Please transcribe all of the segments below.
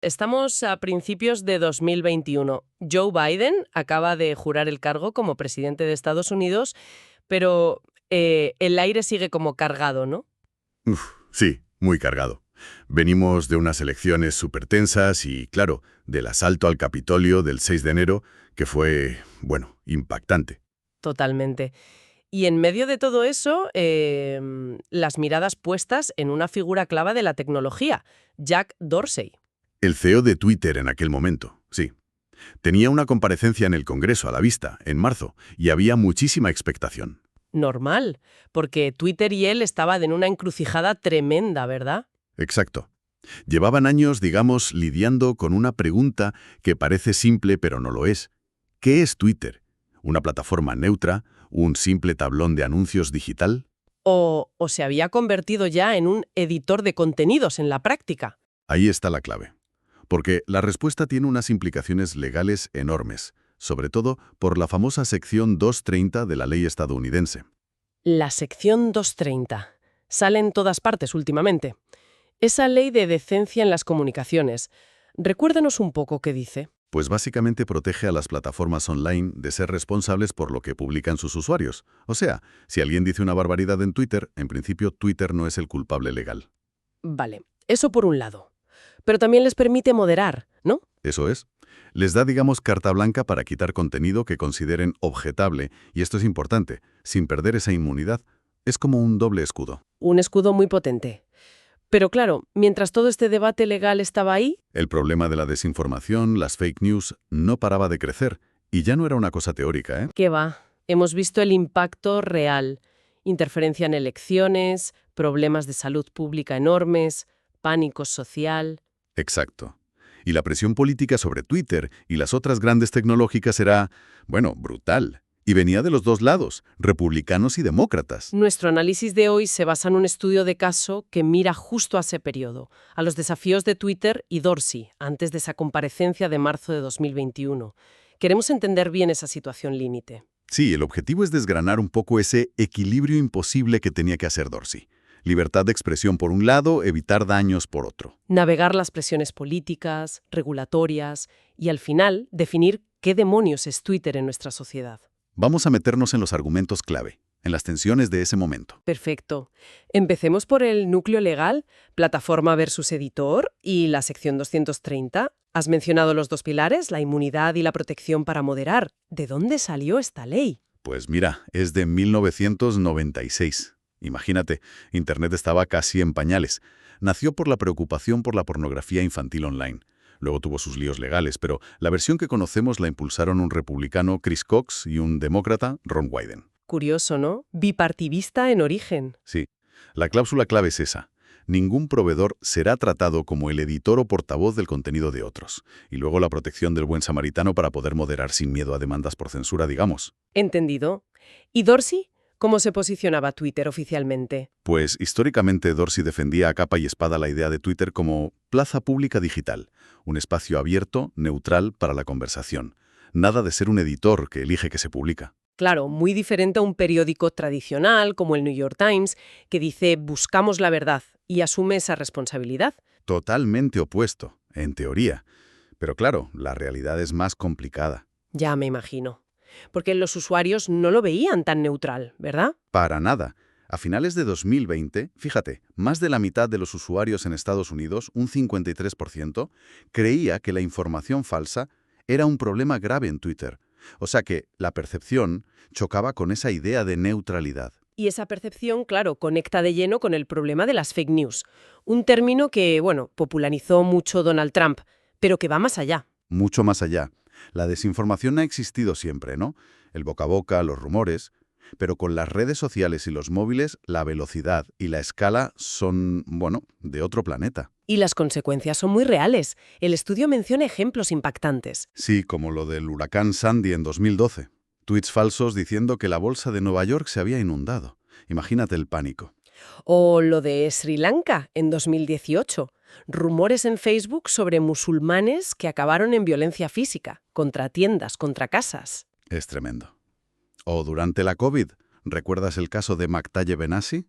Estamos a principios de 2021. Joe Biden acaba de jurar el cargo como presidente de Estados Unidos, pero el aire sigue como cargado, ¿no? Sí, muy cargado. Venimos de unas elecciones súper tensas y, claro, del asalto al Capitolio del 6 de enero, que fue, bueno, impactante. Totalmente. Y en medio de todo eso, las miradas puestas en una figura clave de la tecnología, Jack Dorsey. El CEO de Twitter en aquel momento, sí. Tenía una comparecencia en el Congreso a la vista, en marzo, y había muchísima expectación. Normal, porque Twitter y él estaban en una encrucijada tremenda, ¿verdad? Exacto. Llevaban años, digamos, lidiando con una pregunta que parece simple pero no lo es. ¿Qué es Twitter? ¿Una plataforma neutra? ¿Un simple tablón de anuncios digital? O se había convertido ya en un editor de contenidos en la práctica. Ahí está la clave. Porque la respuesta tiene unas implicaciones legales enormes, sobre todo por la famosa sección 230 de la ley estadounidense. La sección 230. Sale en todas partes últimamente. Esa ley de decencia en las comunicaciones. Recuérdanos un poco qué dice. Pues básicamente protege a las plataformas online de ser responsables por lo que publican sus usuarios. O sea, si alguien dice una barbaridad en Twitter, en principio Twitter no es el culpable legal. Vale, eso por un lado. Pero también les permite moderar, ¿no? Eso es. Les da, digamos, carta blanca para quitar contenido que consideren objetable, y esto es importante, sin perder esa inmunidad. Es como un doble escudo. Un escudo muy potente. Pero claro, mientras todo este debate legal estaba ahí, El problema de la desinformación, las fake news, no paraba de crecer, y ya no era una cosa teórica, ¿eh? ¿qué va? Hemos visto el impacto real. Interferencia en elecciones, problemas de salud pública enormes, pánico social. Exacto. Y la presión política sobre Twitter y las otras grandes tecnológicas era, bueno, brutal. Y venía de los dos lados, republicanos y demócratas. Nuestro análisis de hoy se basa en un estudio de caso que mira justo a ese periodo, a los desafíos de Twitter y Dorsey, antes de esa comparecencia de marzo de 2021. Queremos entender bien esa situación límite. Sí, el objetivo es desgranar un poco ese equilibrio imposible que tenía que hacer Dorsey. Libertad de expresión por un lado, evitar daños por otro. Navegar las presiones políticas, regulatorias y, al final, definir qué demonios es Twitter en nuestra sociedad. Vamos a meternos en los argumentos clave, en las tensiones de ese momento. Perfecto. Empecemos por el núcleo legal, plataforma versus editor y la sección 230. Has mencionado los dos pilares, la inmunidad y la protección para moderar. ¿De dónde salió esta ley? Pues mira, es de 1996. Imagínate, Internet estaba casi en pañales. Nació por la preocupación por la pornografía infantil online. Luego tuvo sus líos legales, pero la versión que conocemos la impulsaron un republicano, Chris Cox, y un demócrata, Ron Wyden. Curioso, ¿no? Bipartidista en origen. Sí, la cláusula clave es esa. Ningún proveedor será tratado como el editor o portavoz del contenido de otros. Y luego la protección del buen samaritano para poder moderar sin miedo a demandas por censura, digamos. Entendido. ¿Y Dorsey? ¿Cómo se posicionaba Twitter oficialmente? Pues históricamente Dorsey defendía a capa y espada la idea de Twitter como plaza pública digital, un espacio abierto, neutral para la conversación. Nada de ser un editor que elige que se publica. Claro, muy diferente a un periódico tradicional como el New York Times, que dice buscamos la verdad y asume esa responsabilidad. Totalmente opuesto, en teoría. Pero claro, la realidad es más complicada. Ya me imagino. Porque los usuarios no lo veían tan neutral, ¿verdad? Para nada. A finales de 2020, fíjate, más de la mitad de los usuarios en Estados Unidos, un 53%, creía que la información falsa era un problema grave en Twitter. O sea que la percepción chocaba con esa idea de neutralidad. Y esa percepción, claro, conecta de lleno con el problema de las fake news. Un término que, bueno, popularizó mucho Donald Trump, pero que va más allá. Mucho más allá. La desinformación ha existido siempre, ¿no? El boca a boca, los rumores. Pero con las redes sociales y los móviles, la velocidad y la escala son, bueno, de otro planeta. Y las consecuencias son muy reales. El estudio menciona ejemplos impactantes. Sí, como lo del huracán Sandy en 2012. Tweets falsos diciendo que la bolsa de Nueva York se había inundado. Imagínate el pánico. O lo de Sri Lanka en 2018. Rumores en Facebook sobre musulmanes que acabaron en violencia física, contra tiendas, contra casas. Es tremendo. O durante la COVID, ¿recuerdas el caso de Maktaye Benassi?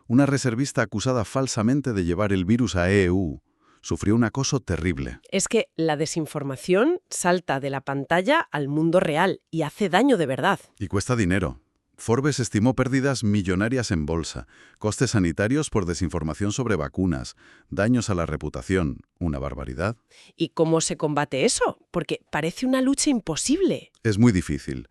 Una reservista acusada falsamente de llevar el virus a EU. Sufrió un acoso terrible. Es que la desinformación salta de la pantalla al mundo real y hace daño de verdad. Y cuesta dinero. Forbes estimó pérdidas millonarias en bolsa, costes sanitarios por desinformación sobre vacunas, daños a la reputación. Una barbaridad. ¿Y cómo se combate eso? Porque parece una lucha imposible. Es muy difícil.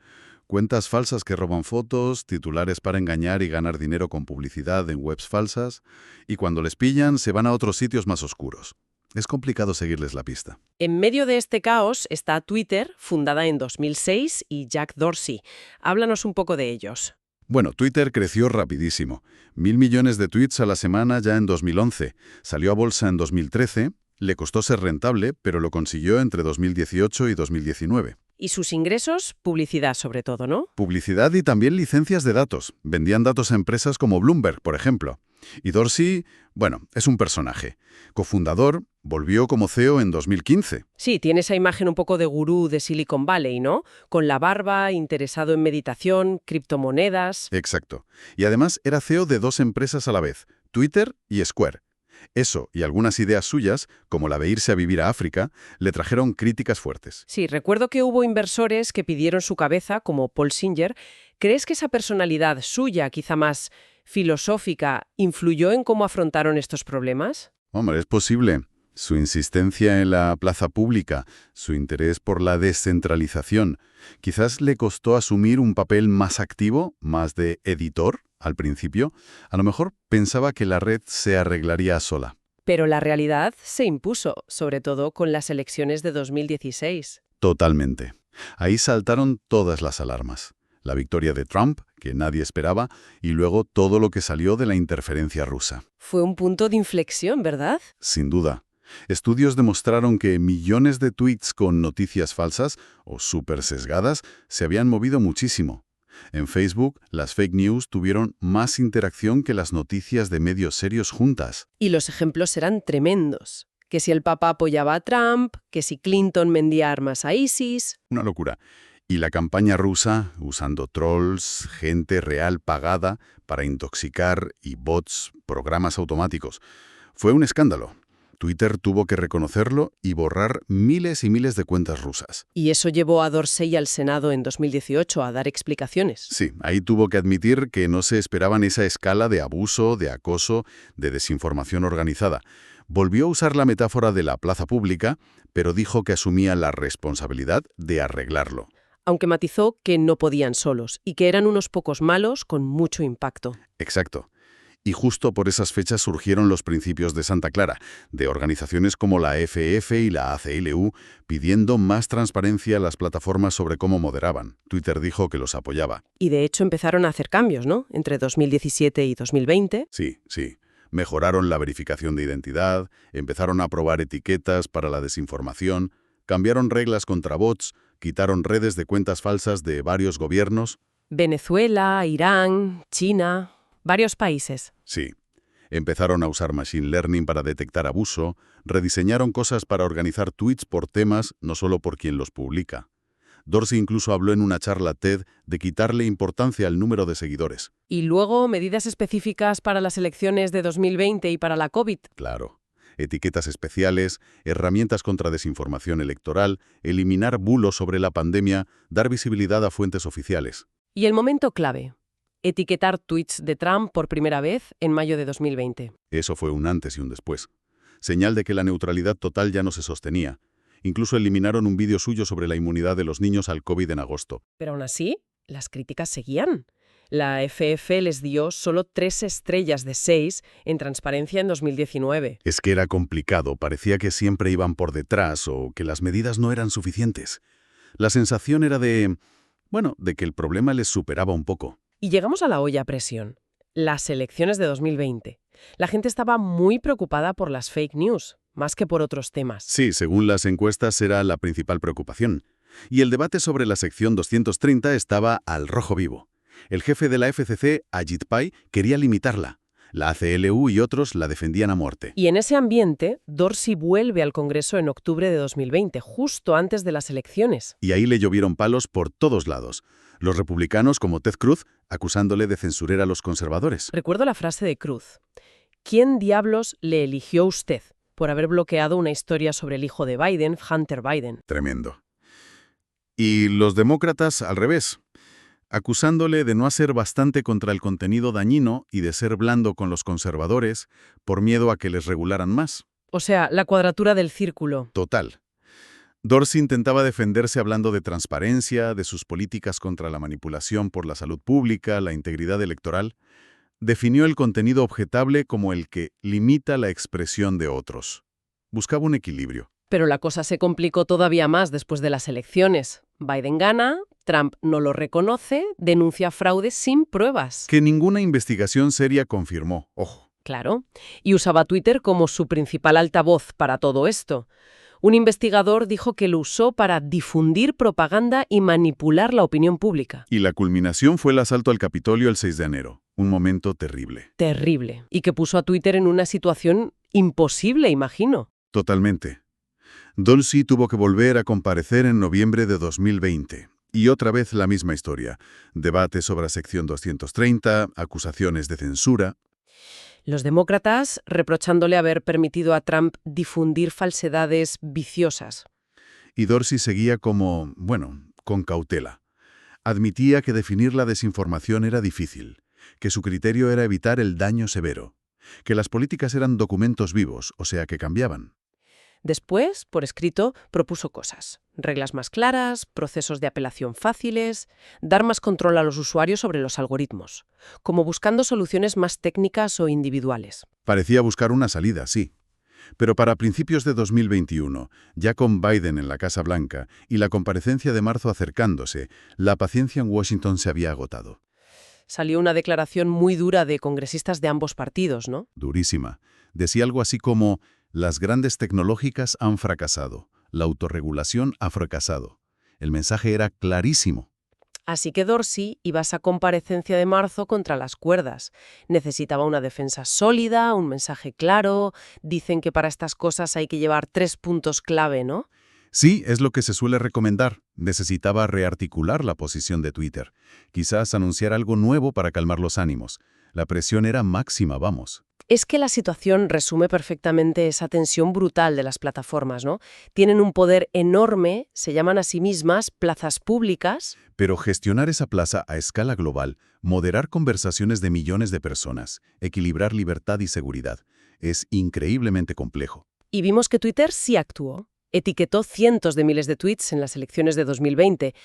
Cuentas falsas que roban fotos, titulares para engañar y ganar dinero con publicidad en webs falsas, y cuando les pillan se van a otros sitios más oscuros. Es complicado seguirles la pista. En medio de este caos está Twitter, fundada en 2006, y Jack Dorsey. Háblanos un poco de ellos. Bueno, Twitter creció rapidísimo. 1.000 millones de tweets a la semana ya en 2011. Salió a bolsa en 2013. Le costó ser rentable, pero lo consiguió entre 2018 y 2019. Y sus ingresos, publicidad sobre todo, ¿no? Publicidad y también licencias de datos. Vendían datos a empresas como Bloomberg, por ejemplo. Y Dorsey, bueno, es un personaje. Cofundador, volvió como CEO en 2015. Sí, tiene esa imagen un poco de gurú de Silicon Valley, ¿no? Con la barba, interesado en meditación, criptomonedas. Exacto. Y además era CEO de 2 empresas a la vez, Twitter y Square. Eso y algunas ideas suyas, como la de irse a vivir a África, le trajeron críticas fuertes. Sí, recuerdo que hubo inversores que pidieron su cabeza, como Paul Singer. ¿Crees que esa personalidad suya, quizá más filosófica, influyó en cómo afrontaron estos problemas? Hombre, es posible. Su insistencia en la plaza pública, su interés por la descentralización, quizás le costó asumir un papel más activo, más de editor, al principio. A lo mejor pensaba que la red se arreglaría sola. Pero la realidad se impuso, sobre todo con las elecciones de 2016. Totalmente. Ahí saltaron todas las alarmas. La victoria de Trump, que nadie esperaba, y luego todo lo que salió de la interferencia rusa. Fue un punto de inflexión, ¿verdad? Sin duda. Estudios demostraron que millones de tweets con noticias falsas o súper sesgadas se habían movido muchísimo. En Facebook, las fake news tuvieron más interacción que las noticias de medios serios juntas. Y los ejemplos eran tremendos. Que si el Papa apoyaba a Trump, que si Clinton vendía armas a ISIS. Una locura. Y la campaña rusa, usando trolls, gente real pagada para intoxicar y bots, programas automáticos. Fue un escándalo. Twitter tuvo que reconocerlo y borrar miles y miles de cuentas rusas. Y eso llevó a Dorsey al Senado en 2018 a dar explicaciones. Sí, ahí tuvo que admitir que no se esperaban esa escala de abuso, de acoso, de desinformación organizada. Volvió a usar la metáfora de la plaza pública, pero dijo que asumía la responsabilidad de arreglarlo. Aunque matizó que no podían solos y que eran unos pocos malos con mucho impacto. Exacto. Y justo por esas fechas surgieron los principios de Santa Clara, de organizaciones como la FF y la ACLU, pidiendo más transparencia a las plataformas sobre cómo moderaban. Twitter dijo que los apoyaba. Y de hecho empezaron a hacer cambios, ¿no? Entre 2017 y 2020. Sí. Mejoraron la verificación de identidad, empezaron a aprobar etiquetas para la desinformación, cambiaron reglas contra bots, quitaron redes de cuentas falsas de varios gobiernos. Venezuela, Irán, China, varios países. Sí. Empezaron a usar Machine Learning para detectar abuso, rediseñaron cosas para organizar tweets por temas, no solo por quien los publica. Dorsey incluso habló en una charla TED de quitarle importancia al número de seguidores. Y luego medidas específicas para las elecciones de 2020 y para la COVID. Claro. Etiquetas especiales, herramientas contra desinformación electoral, eliminar bulos sobre la pandemia, dar visibilidad a fuentes oficiales. Y el momento clave. Etiquetar tweets de Trump por primera vez en mayo de 2020. Eso fue un antes y un después. Señal de que la neutralidad total ya no se sostenía. Incluso eliminaron un vídeo suyo sobre la inmunidad de los niños al COVID en agosto. Pero aún así, las críticas seguían. La FF les dio solo 3 estrellas de 6 en transparencia en 2019. Es que era complicado, parecía que siempre iban por detrás o que las medidas no eran suficientes. La sensación era de que el problema les superaba un poco. Y llegamos a la olla a presión. Las elecciones de 2020. La gente estaba muy preocupada por las fake news, más que por otros temas. Sí, según las encuestas era la principal preocupación. Y el debate sobre la sección 230 estaba al rojo vivo. El jefe de la FCC, Ajit Pai, quería limitarla. La ACLU y otros la defendían a muerte. Y en ese ambiente, Dorsey vuelve al Congreso en octubre de 2020, justo antes de las elecciones. Y ahí le llovieron palos por todos lados. Los republicanos, como Ted Cruz, acusándole de censurar a los conservadores. Recuerdo la frase de Cruz. ¿Quién diablos le eligió usted? por haber bloqueado una historia sobre el hijo de Biden, Hunter Biden. Tremendo. Y los demócratas, al revés, acusándole de no hacer bastante contra el contenido dañino y de ser blando con los conservadores por miedo a que les regularan más. O sea, la cuadratura del círculo. Total. Dorsey intentaba defenderse hablando de transparencia, de sus políticas contra la manipulación por la salud pública, la integridad electoral. Definió el contenido objetable como el que limita la expresión de otros. Buscaba un equilibrio. Pero la cosa se complicó todavía más después de las elecciones. Biden gana, Trump no lo reconoce, denuncia fraude sin pruebas. Que ninguna investigación seria confirmó, ojo. Claro, y usaba Twitter como su principal altavoz para todo esto. Un investigador dijo que lo usó para difundir propaganda y manipular la opinión pública. Y la culminación fue el asalto al Capitolio el 6 de enero. Un momento terrible. Terrible. Y que puso a Twitter en una situación imposible, imagino. Totalmente. Dorsey tuvo que volver a comparecer en noviembre de 2020. Y otra vez la misma historia. Debate sobre la sección 230, acusaciones de censura. Los demócratas reprochándole haber permitido a Trump difundir falsedades viciosas. Y Dorsey seguía como, con cautela. Admitía que definir la desinformación era difícil, que su criterio era evitar el daño severo, que las políticas eran documentos vivos, o sea que cambiaban. Después, por escrito, propuso cosas. Reglas más claras, procesos de apelación fáciles, dar más control a los usuarios sobre los algoritmos, como buscando soluciones más técnicas o individuales. Parecía buscar una salida, sí. Pero para principios de 2021, ya con Biden en la Casa Blanca y la comparecencia de marzo acercándose, la paciencia en Washington se había agotado. Salió una declaración muy dura de congresistas de ambos partidos, ¿no? Durísima. Decía algo así como: las grandes tecnológicas han fracasado, la autorregulación ha fracasado. El mensaje era clarísimo. Así que Dorsey iba a esa comparecencia de marzo contra las cuerdas. Necesitaba una defensa sólida, un mensaje claro. Dicen que para estas cosas hay que llevar 3 puntos clave, ¿no? Sí, es lo que se suele recomendar. Necesitaba rearticular la posición de Twitter. Quizás anunciar algo nuevo para calmar los ánimos. La presión era máxima, vamos. Es que la situación resume perfectamente esa tensión brutal de las plataformas, ¿no? Tienen un poder enorme, se llaman a sí mismas plazas públicas. Pero gestionar esa plaza a escala global, moderar conversaciones de millones de personas, equilibrar libertad y seguridad, es increíblemente complejo. Y vimos que Twitter sí actuó. Etiquetó cientos de miles de tweets en las elecciones de 2020,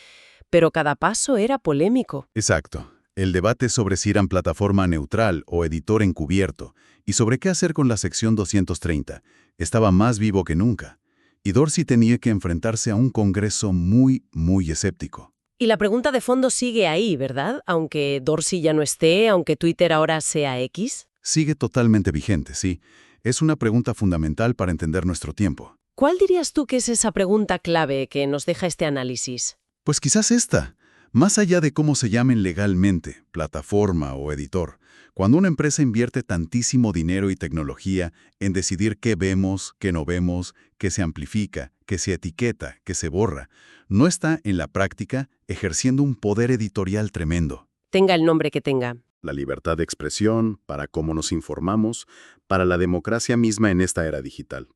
pero cada paso era polémico. Exacto. El debate sobre si eran plataforma neutral o editor encubierto y sobre qué hacer con la sección 230 estaba más vivo que nunca. Y Dorsey tenía que enfrentarse a un Congreso muy, muy escéptico. Y la pregunta de fondo sigue ahí, ¿verdad? Aunque Dorsey ya no esté, aunque Twitter ahora sea X. Sigue totalmente vigente, sí. Es una pregunta fundamental para entender nuestro tiempo. ¿Cuál dirías tú que es esa pregunta clave que nos deja este análisis? Pues quizás esta. Más allá de cómo se llamen legalmente, plataforma o editor, cuando una empresa invierte tantísimo dinero y tecnología en decidir qué vemos, qué no vemos, qué se amplifica, qué se etiqueta, qué se borra, no está en la práctica ejerciendo un poder editorial tremendo. Tenga el nombre que tenga. La libertad de expresión, para cómo nos informamos, para la democracia misma en esta era digital.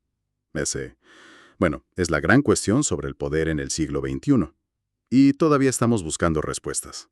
Es la gran cuestión sobre el poder en el siglo XXI. Y todavía estamos buscando respuestas.